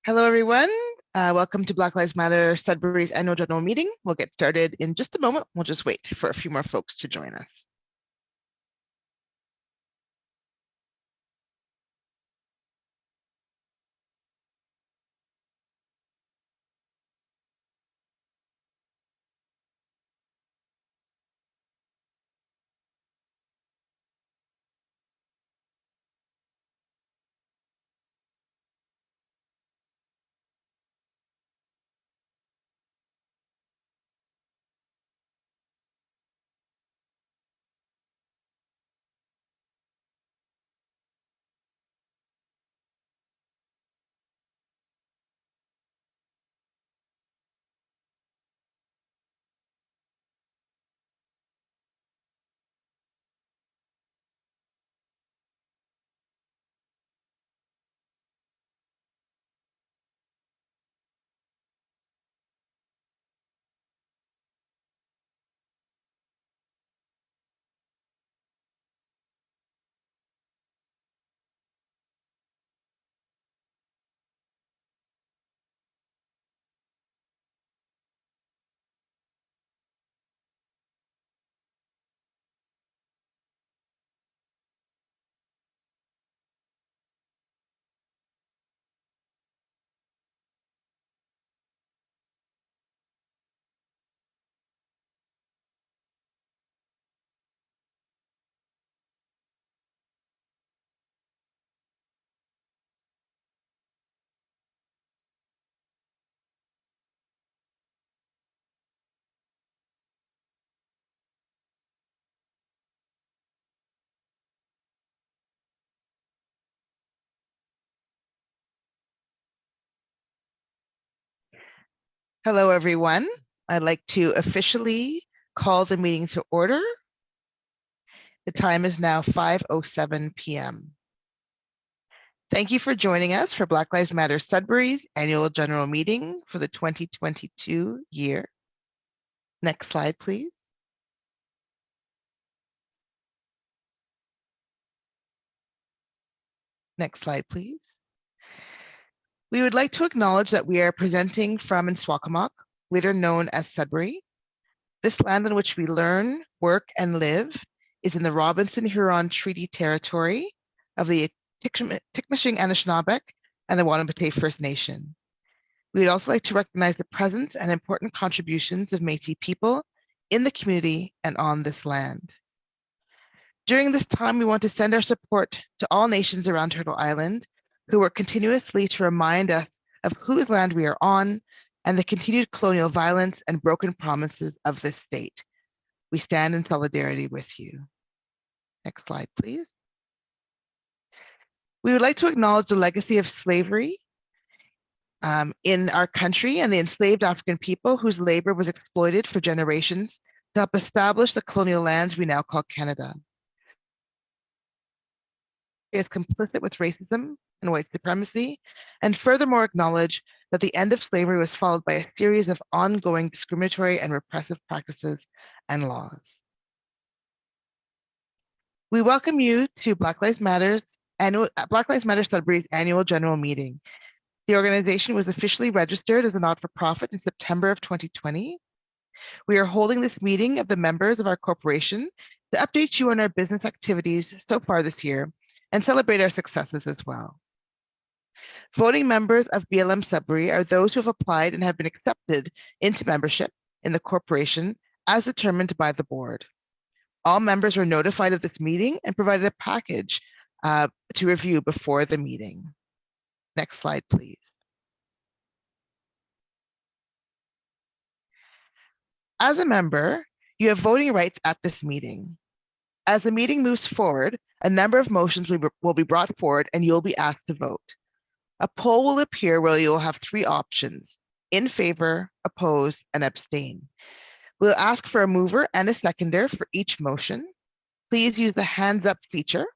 Hello, everyone. Welcome to Black Lives Matter Sudbury's annual general meeting. We'll get started in just a moment. We'll just wait for a few more folks to join us. Hello, everyone. I'd like to officially call the meeting to order. The time is now 5:07 p.m. Thank you for joining us for Black Lives Matter Sudbury's annual general meeting for the 2022 year. Next slide, please. Next slide, please. We would like to acknowledge that we are presenting from Nswakamok, later known as Sudbury. This land on which we learn, work, and live is in the Robinson-Huron Treaty Territory of the Tikmishing Anishinaabeg and the Wahnapitae First Nation. We would also like to recognize the presence and important contributions of Métis people in the community and on this land. During this time, we want to send our support to all nations around Turtle Island who work continuously to remind us of whose land we are on and the continued colonial violence and broken promises of this state. We stand in solidarity with you. Next slide, please. We would like to acknowledge the legacy of slavery in our country and the enslaved African people whose labor was exploited for generations to help establish the colonial lands we now call Canada. Is complicit with racism and white supremacy, and furthermore acknowledge that the end of slavery was followed by a series of ongoing discriminatory and repressive practices and laws. We welcome you to Black Lives Matter Sudbury's annual general meeting. The organization was officially registered as a not-for-profit in September of 2020. We are holding this meeting of the members of our corporation to update you on our business activities so far this year and celebrate our successes as well. Voting members of BLM Sudbury are those who have applied and have been accepted into membership in the corporation as determined by the board. All members were notified of this meeting and provided a package to review before the meeting. Next slide, please. As a member, you have voting rights at this meeting. As the meeting moves forward, a number of motions will be brought forward and you'll be asked to vote. A poll will appear where you'll have three options: in favor, oppose, and abstain. We'll ask for a mover and a seconder for each motion. Please use the hands up feature.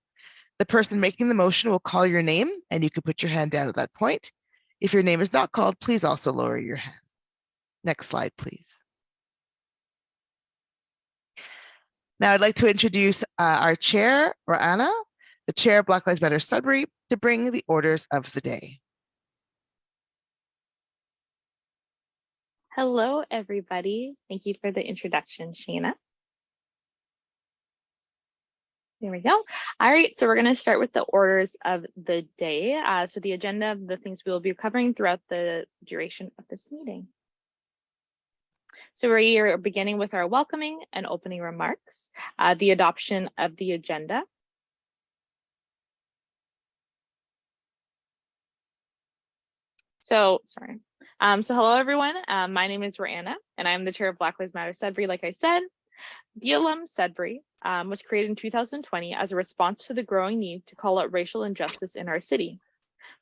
The person making the motion will call your name and you can put your hand down at that point. If your name is not called, please also lower your hand. Next slide, please. Now I'd like to introduce our chair, Ra'ana, the chair of Black Lives Matter Sudbury, to bring the orders of the day. Hello, everybody. Thank you for the introduction, Shayna. There we go. All right, so we're going to start with the orders of the day. So the agenda of the things we will be covering throughout the duration of this meeting. So we are beginning with our welcoming and opening remarks, the adoption of the agenda. So hello, everyone. My name is Roanna, and I'm the chair of Black Lives Matter Sudbury, like I said. BLM Sudbury was created in 2020 as a response to the growing need to call out racial injustice in our city.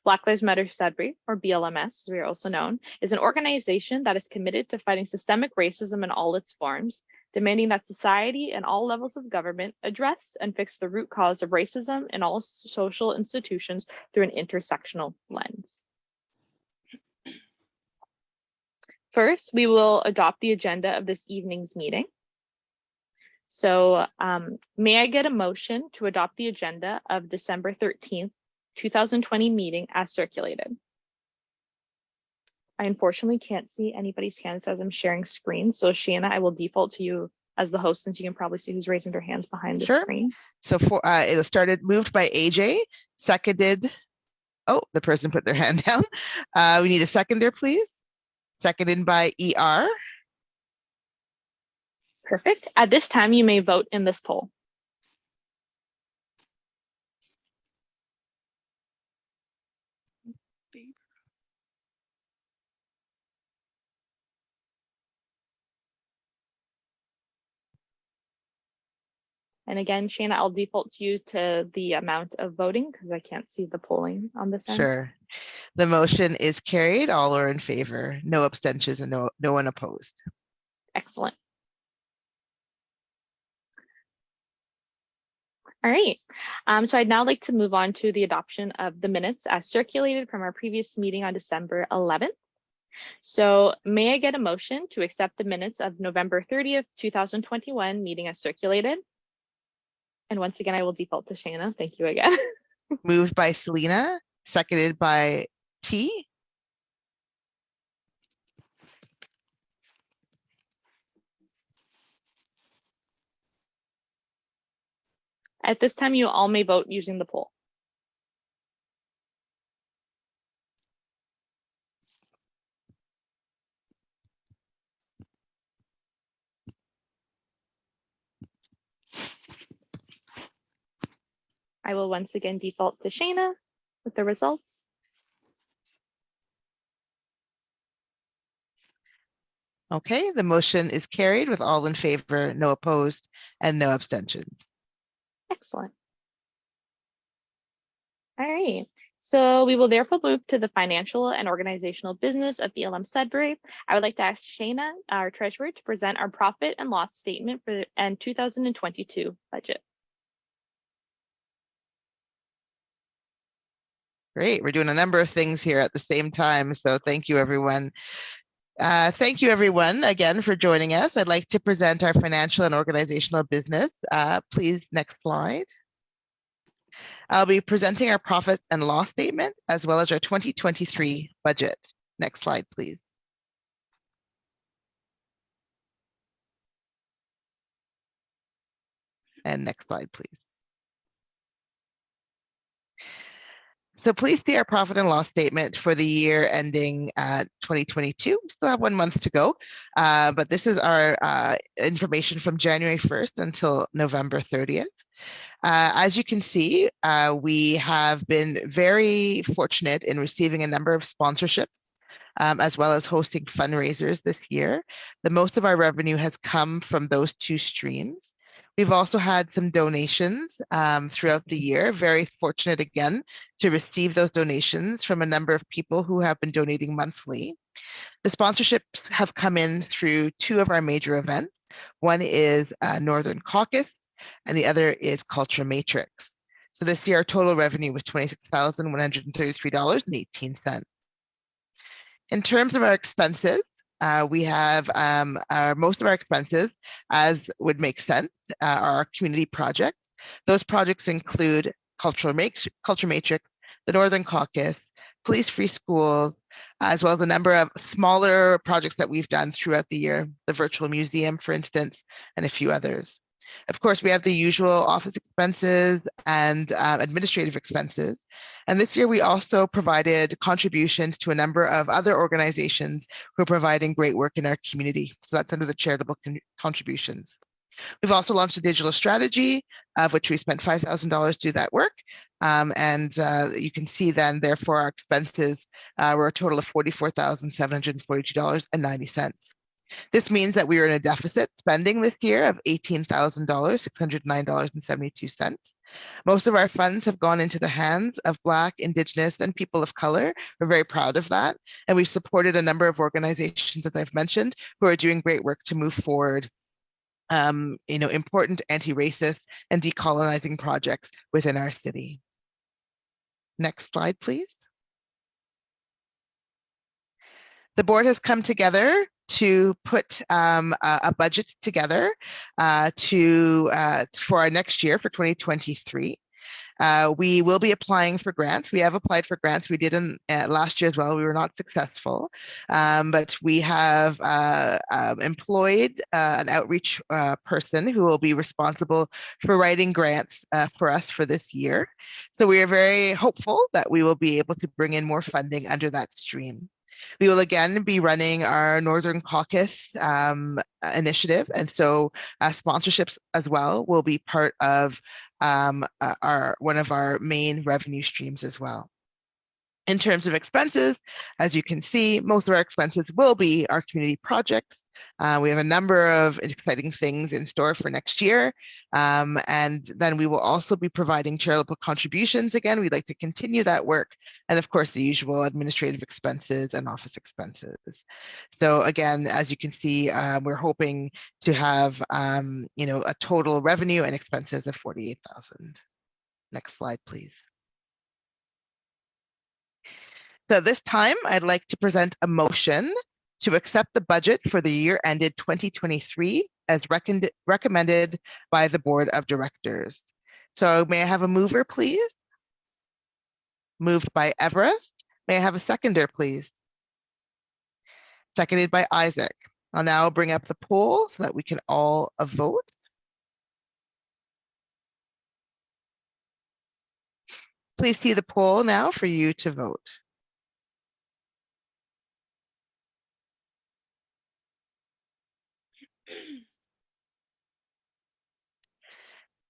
Black Lives Matter Sudbury, or BLMS as we are also known, is an organization that is committed to fighting systemic racism in all its forms, demanding that society and all levels of government address and fix the root cause of racism in all social institutions through an intersectional lens. First, we will adopt the agenda of this evening's meeting. So may I get a motion to adopt the agenda of December 13th, 2020 meeting as circulated? I unfortunately can't see anybody's hands as I'm sharing screen. So Shanna, I will default to you as the host since you can probably see who's raising their hands behind the screen. So it was moved by AJ, seconded. Oh, the person put their hand down. We need a seconder, please. Seconded by ER. Perfect. At this time, you may vote in this poll. And again, Shana, I'll default to you to the amount of voting because I can't see the polling on this end. Sure. The motion is carried. All are in favor. No abstentions and no one opposed. Excellent. All right. So I'd now like to move on to the adoption of the minutes as circulated from our previous meeting on December 11th. So may I get a motion to accept the minutes of November 30th, 2021 meeting as circulated? And once again, I will default to Shanna. Thank you again. Moved by Selena, seconded by T. At this time, you all may vote using the poll. I will once again default to Shayna with the results. Okay, the motion is carried with all in favor, no opposed, and no abstentions. Excellent. All right. So we will therefore move to the financial and organizational business of BLM Sudbury. I would like to ask Shayna, our treasurer, to present our profit and loss statement for the 2022 budget. Great. We're doing a number of things here at the same time. So thank you, everyone. Thank you, everyone, again for joining us. I'd like to present our financial and organizational business. Please, next slide. I'll be presenting our profit and loss statement as well as our 2023 budget. Next slide, please. And next slide, please. So please see our profit and loss statement for the year ending 2022. We still have 1 month to go, but this is our information from January 1st until November 30th. As you can see, we have been very fortunate in receiving a number of sponsorships as well as hosting fundraisers this year. The most of our revenue has come from those two streams. We've also had some donations throughout the year. Very fortunate again to receive those donations from a number of people who have been donating monthly. The sponsorships have come in through two of our major events. One is Northern Caucus and the other is Culture Matrix. So this year our total revenue was $26,133.18. In terms of our expenses, we have most of our expenses, as would make sense, are our community projects. Those projects include Culture Matrix, the Northern Caucus, Police Free Schools, as well as a number of smaller projects that we've done throughout the year, the virtual museum, for instance, and a few others. Of course, we have the usual office expenses and administrative expenses. And this year, we also provided contributions to a number of other organizations who are providing great work in our community. So that's under the charitable contributions. We've also launched a digital strategy, of which we spent $5,000 to do that work. And you can see then, therefore, our expenses were a total of $44,742.90. This means that we are in a deficit spending this year of $18,609.72. Most of our funds have gone into the hands of Black, Indigenous, and people of color. We're very proud of that. And we've supported a number of organizations, as I've mentioned, who are doing great work to move forward important anti-racist and decolonizing projects within our city. Next slide, please. The board has come together to put a budget together for our next year, for 2023. We will be applying for grants. We have applied for grants. We did last year as well. We were not successful, but we have employed an outreach person who will be responsible for writing grants for us for this year. So we are very hopeful that we will be able to bring in more funding under that stream. We will again be running our Northern Caucus initiative, and so sponsorships as well will be part of one of our main revenue streams as well. In terms of expenses, as you can see, most of our expenses will be our community projects. We have a number of exciting things in store for next year. And then we will also be providing charitable contributions again. We'd like to continue that work. And of course, the usual administrative expenses and office expenses. So again, as you can see, we're hoping to have a total revenue and expenses of $48,000. Next slide, please. So this time, I'd like to present a motion to accept the budget for the year ended 2023 as recommended by the Board of Directors. So may I have a mover, please? Moved by Everest. May I have a seconder, please? Seconded by Isaac. I'll now bring up the poll so that we can all vote. Please see the poll now for you to vote.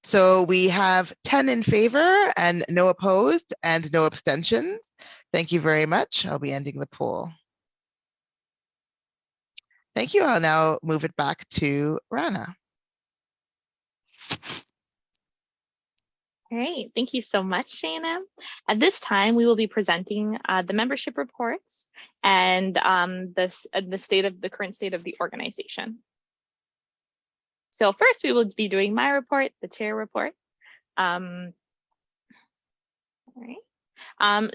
So we have 10 in favor and no opposed and no abstentions. Thank you very much. I'll be ending the poll. Thank you. I'll now move it back to Rana. All right, thank you so much, Shana. At this time, we will be presenting the membership reports and the current state of the organization. So first, we will be doing my report, the chair report. All right.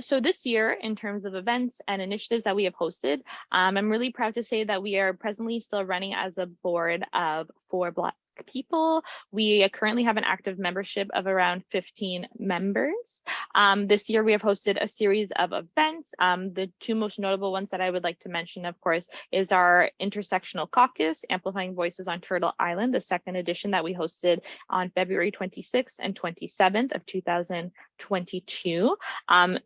So this year, in terms of events and initiatives that we have hosted, I'm really proud to say that we are presently still running as a board of 4 Black people. We currently have an active membership of around 15 members. This year we have hosted a series of events. The 2 most notable ones that I would like to mention, of course, is our Intersectional Caucus, Amplifying Voices on Turtle Island, the 2nd edition that we hosted on February 26th and 27th of 2022.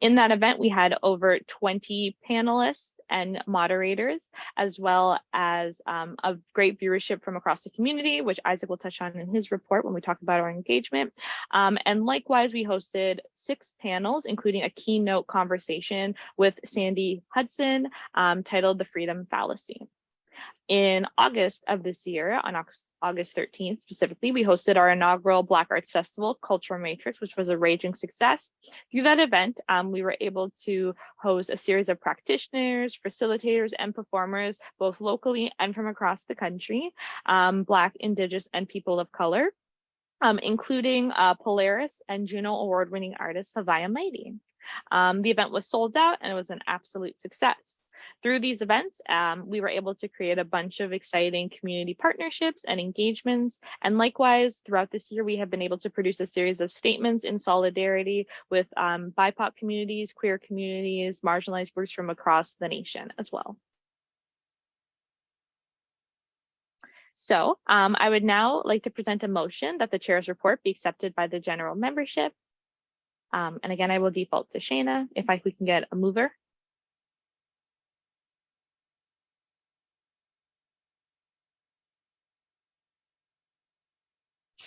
In that event, we had over 20 panelists and moderators, as well as a great viewership from across the community, which Isaac will touch on in his report when we talk about our engagement. And likewise, we hosted 6 panels, including a keynote conversation with Sandy Hudson titled The Freedom Fallacy. In August of this year, on August 13th specifically, we hosted our inaugural Black Arts Festival, Cultural Matrix, which was a raging success. Through that event, we were able to host a series of practitioners, facilitators, and performers, both locally and from across the country, Black, Indigenous, and people of color, including Polaris and Juno Award-winning artist Havaya Mighty. The event was sold out and it was an absolute success. Through these events, we were able to create a bunch of exciting community partnerships and engagements. And likewise, throughout this year, we have been able to produce a series of statements in solidarity with BIPOC communities, queer communities, marginalized groups from across the nation as well. So I would now like to present a motion that the chair's report be accepted by the general membership. And again, I will default to Shayna if we can get a mover.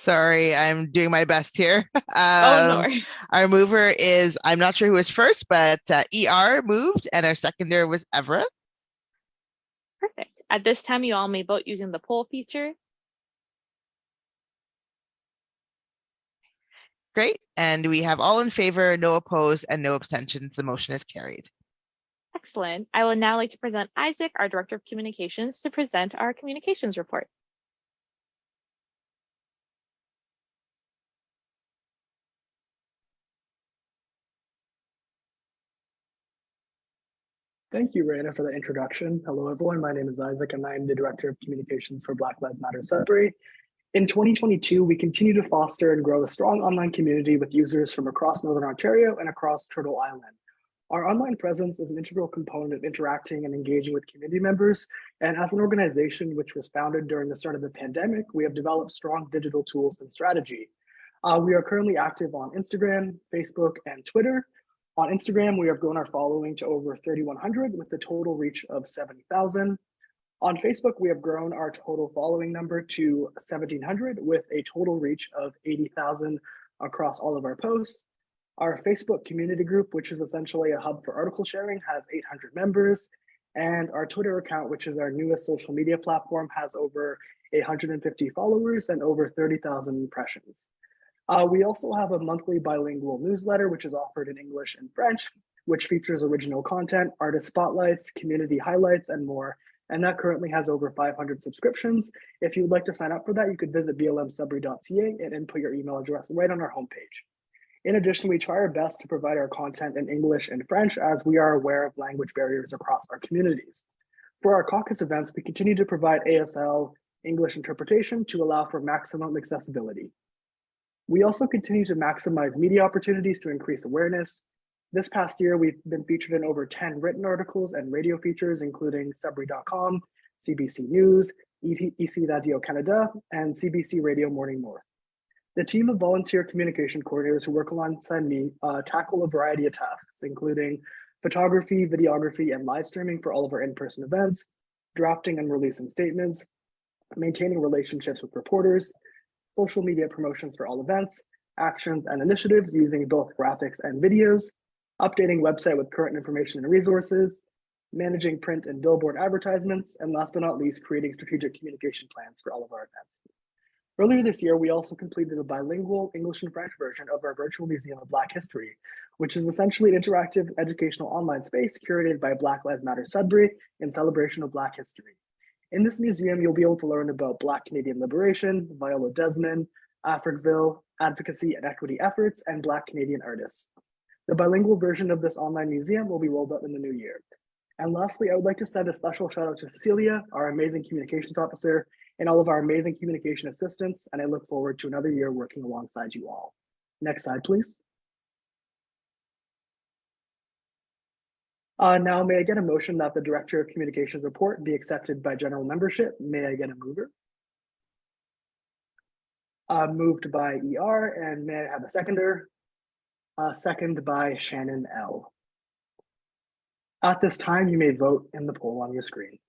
Sorry, I'm doing my best here. Oh, no worries. Our mover is, I'm not sure who was first, but ER moved, and our seconder was Everett. Perfect. At this time, you all may vote using the poll feature. Great. And we have all in favor, no opposed, and no abstentions. The motion is carried. Excellent. I would now like to present Isaac, our Director of Communications, to present our communications report. Thank you, Raina, for the introduction. Hello, everyone. My name is Isaac, and I am the Director of Communications for Black Lives Matter Sudbury. In 2022, we continue to foster and grow a strong online community with users from across Northern Ontario and across Turtle Island. Our online presence is an integral component of interacting and engaging with community members. And as an organization which was founded during the start of the pandemic, we have developed strong digital tools and strategy. We are currently active on Instagram, Facebook, and Twitter. On Instagram, we have grown our following to over 3,100 with a total reach of 70,000. On Facebook, we have grown our total following number to 1,700 with a total reach of 80,000 across all of our posts. Our Facebook community group, which is essentially a hub for article sharing, has 800 members. And our Twitter account, which is our newest social media platform, has over 150 followers and over 30,000 impressions. We also have a monthly bilingual newsletter, which is offered in English and French, which features original content, artist spotlights, community highlights, and more. And that currently has over 500 subscriptions. If you'd like to sign up for that, you could visit blmsudbury.ca and input your email address right on our homepage. In addition, we try our best to provide our content in English and French as we are aware of language barriers across our communities. For our caucus events, we continue to provide ASL English interpretation to allow for maximum accessibility. We also continue to maximize media opportunities to increase awareness. This past year, we've been featured in over 10 written articles and radio features, including Sudbury.com, CBC News, EC Radio Canada, and CBC Radio Morning North. The team of volunteer communication coordinators who work alongside me tackle a variety of tasks, including photography, videography, and live streaming for all of our in-person events, drafting and releasing statements, maintaining relationships with reporters, social media promotions for all events, actions and initiatives using both graphics and videos, updating website with current information and resources, managing print and billboard advertisements, and last but not least, creating strategic communication plans for all of our events. Earlier this year, we also completed a bilingual English and French version of our virtual Museum of Black History, which is essentially an interactive educational online space curated by Black Lives Matter Sudbury in celebration of Black history. In this museum, you'll be able to learn about Black Canadian liberation, Viola Desmond, Africville, advocacy and equity efforts, and Black Canadian artists. The bilingual version of this online museum will be rolled out in the new year. And lastly, I would like to send a special shout out to Cecilia, our amazing communications officer, and all of our amazing communication assistants, and I look forward to another year working alongside you all. Next slide, please. Now, may I get a motion that the Director of Communications report be accepted by general membership? May I get a mover? Moved by ER, and may I have a seconder? Second by Shannon L. At this time, you may vote in the poll on your screen.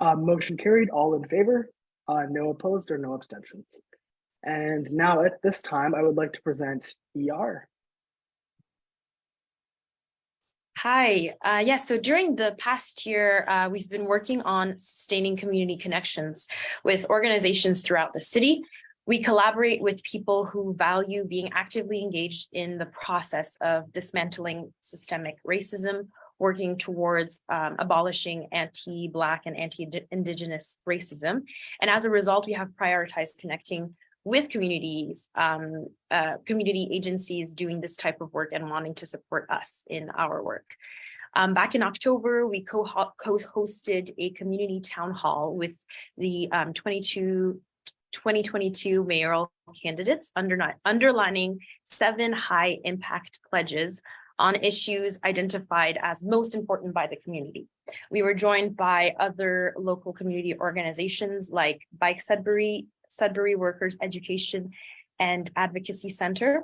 Motion carried, all in favor, no opposed or no abstentions. And now at this time, I would like to present ER. Hi, so during the past year, we've been working on sustaining community connections with organizations throughout the city. We collaborate with people who value being actively engaged in the process of dismantling systemic racism, working towards abolishing anti-Black and anti-Indigenous racism. And as a result, we have prioritized connecting with communities, community agencies doing this type of work and wanting to support us in our work. Back in October, we co-hosted a community town hall with the 2022 mayoral candidates, underlining 7 high impact pledges on issues identified as most important by the community. We were joined by other local community organizations like Bike Sudbury, Sudbury Workers Education and Advocacy Center,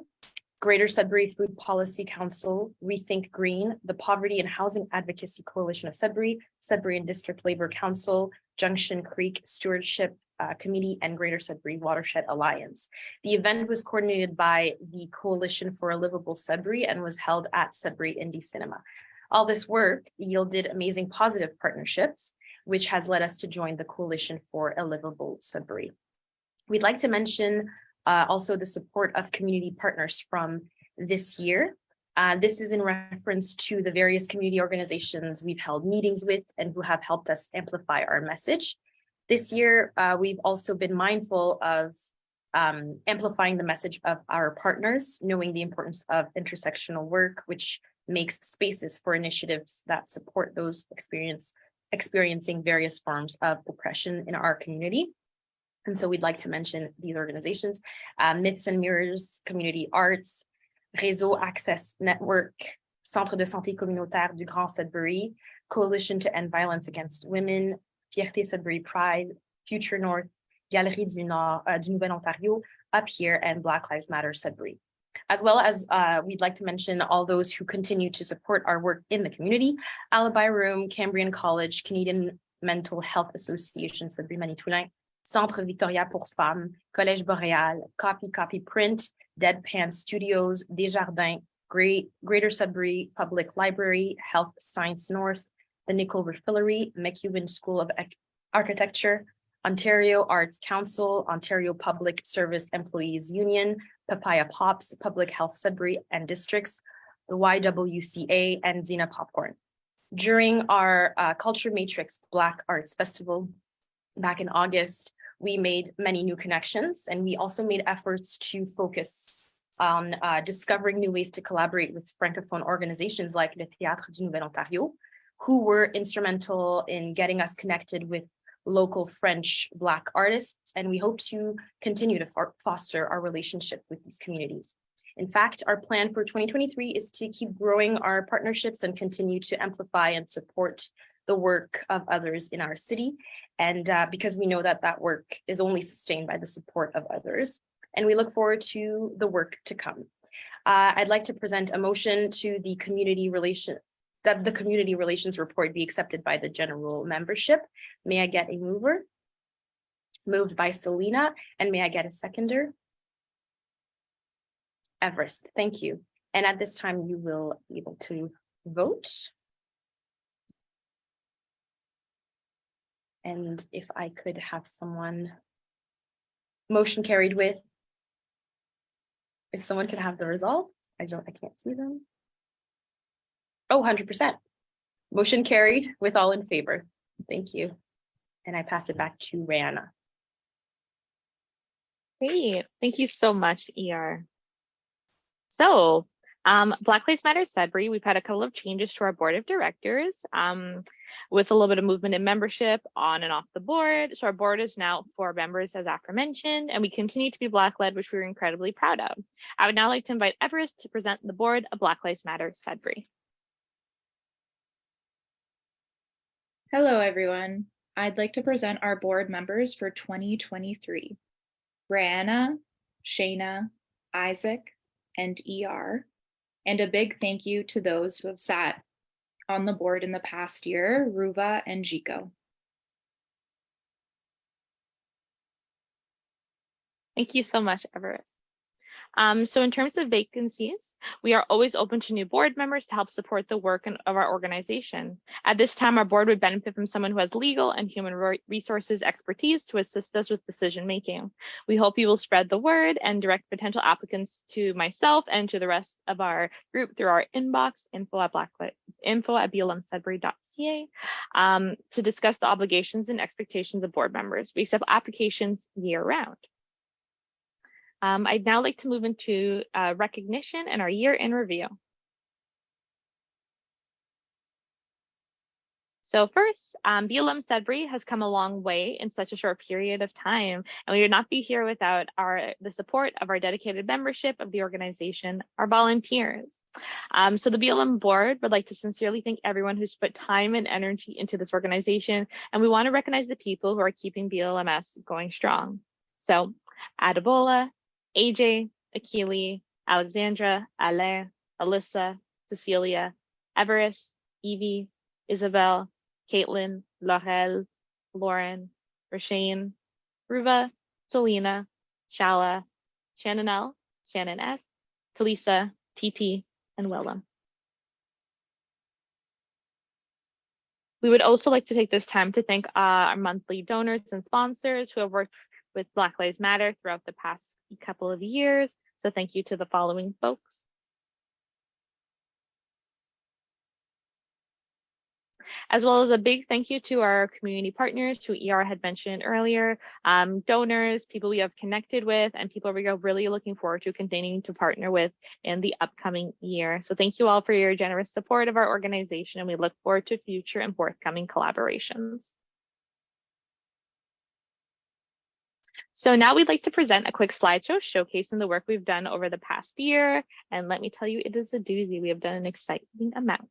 Greater Sudbury Food Policy Council, Rethink Green, the Poverty and Housing Advocacy Coalition of Sudbury, Sudbury and District Labor Council, Junction Creek Stewardship Committee, and Greater Sudbury Watershed Alliance. The event was coordinated by the Coalition for a Livable Sudbury and was held at Sudbury Indie Cinema. All this work yielded amazing positive partnerships, which has led us to join the Coalition for a Livable Sudbury. We'd like to mention also the support of community partners from this year. This is in reference to the various community organizations we've held meetings with and who have helped us amplify our message. This year, we've also been mindful of amplifying the message of our partners, knowing the importance of intersectional work, which makes spaces for initiatives that support those experiencing various forms of oppression in our community. And so we'd like to mention these organizations: Myths and Mirrors, Community Arts, Réseau Access Network, Centre de Santé Communautaire du Grand Sudbury, Coalition to End Violence Against Women, Fierté Sudbury Pride, Future North, Galerie du Nord, du Nouvel Ontario, Up Here, and Black Lives Matter Sudbury. As well as we'd like to mention all those who continue to support our work in the community: Alibi Room, Cambrian College, Canadian Mental Health Association, Sudbury Manitoulin, Centre Victoria pour Femmes, Collège Boréal, Copy Print, Deadpan Studios, Desjardins, Greater Sudbury Public Library, Health Science North, the Nicole Refillery, McEwen School of Architecture, Ontario Arts Council, Ontario Public Service Employees Union, Papaya Pops, Public Health Sudbury and Districts, the YWCA, and Zena Popcorn. During our Culture Matrix Black Arts Festival back in August, we made many new connections, and we also made efforts to focus on discovering new ways to collaborate with Francophone organizations like Le Théâtre du Nouvel Ontario, who were instrumental in getting us connected with local French Black artists, and we hope to continue to foster our relationship with these communities. In fact, our plan for 2023 is to keep growing our partnerships and continue to amplify and support the work of others in our city, and because we know that that work is only sustained by the support of others, and we look forward to the work to come. I'd like to present a motion to the community relations report be accepted by the general membership. May I get a mover? Moved by Selena, and may I get a seconder? Everest, thank you. And at this time, you will be able to vote. And if I could have someone, motion carried with, if someone could have the results, I can't see them. Oh, 100%. Motion carried with all in favor. Thank you. And I pass it back to Rihanna. Great. Thank you so much, ER. So, Black Lives Matter Sudbury, we've had a couple of changes to our board of directors with a little bit of movement in membership on and off the board. So our board is now 4 members, as aforementioned, and we continue to be Black-led, which we're incredibly proud of. I would now like to invite Everest to present the board of Black Lives Matter Sudbury. Hello, everyone. I'd like to present our board members for 2023. Brianna, Shayna, Isaac, and ER. And a big thank you to those who have sat on the board in the past year, Ruva and Jiko. Thank you so much, Everest. So in terms of vacancies, we are always open to new board members to help support the work of our organization. At this time, our board would benefit from someone who has legal and human resources expertise to assist us with decision making. We hope you will spread the word and direct potential applicants to myself and to the rest of our group through our inbox, info@blmsudbury.ca, to discuss the obligations and expectations of board members. We accept applications year round. I'd now like to move into recognition and our year in review. So first, BLM Sudbury has come a long way in such a short period of time, and we would not be here without the support of our dedicated membership of the organization, our volunteers. So the BLM board would like to sincerely thank everyone who's put time and energy into this organization, and we want to recognize the people who are keeping BLMS going strong. So Adebola, AJ, Akili, Alexandra, Alain, Alyssa, Cecilia, Everest, Evie, Isabel, Caitlin, Laurel, Lauren, Rashane, Ruva, Selena, Shala, Shannon L, Shannon S, Talisa, TT, and Willem. We would also like to take this time to thank our monthly donors and sponsors who have worked with Black Lives Matter throughout the past couple of years. So thank you to the following folks. As well as a big thank you to our community partners who ER had mentioned earlier, donors, people we have connected with, and people we are really looking forward to continuing to partner with in the upcoming year. So thank you all for your generous support of our organization, and we look forward to future and forthcoming collaborations. So now we'd like to present a quick slideshow showcasing the work we've done over the past year. And let me tell you, it is a doozy. We have done an exciting amount.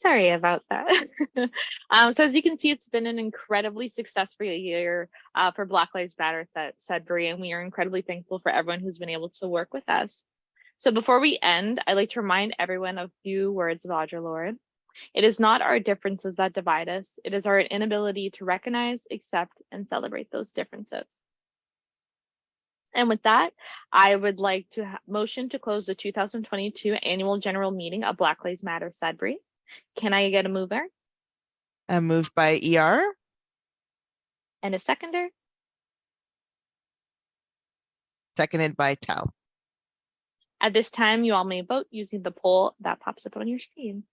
Sorry about that. So as you can see, it's been an incredibly successful year for Black Lives Matter at Sudbury, and we are incredibly thankful for everyone who's been able to work with us. So before we end, I'd like to remind everyone of a few words of Audre Lorde. It is not our differences that divide us. It is our inability to recognize, accept, and celebrate those differences. And with that, I would like to motion to close the 2022 Annual General Meeting of Black Lives Matter Sudbury. Can I get a mover Moved by ER. and a seconder? Seconded by Tal. At this time, you all may vote using the poll that pops up on your screen.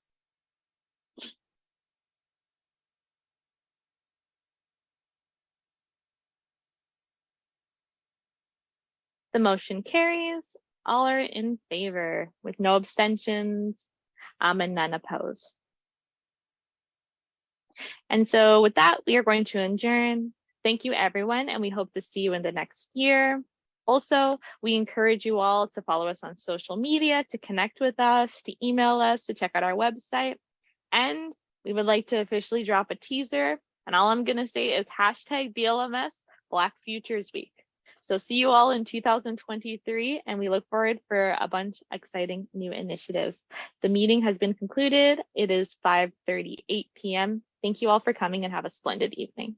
The motion carries. All are in favor with no abstentions and none opposed. And so with that, we are going to adjourn. Thank you, everyone, and we hope to see you in the next year. Also, we encourage you all to follow us on social media, to connect with us, to email us, to check out our website. And we would like to officially drop a teaser. And all I'm going to say is hashtag BLMS Black Futures Week. So see you all in 2023, and we look forward for a bunch of exciting new initiatives. The meeting has been concluded. It is 5:38 p.m. Thank you all for coming and have a splendid evening.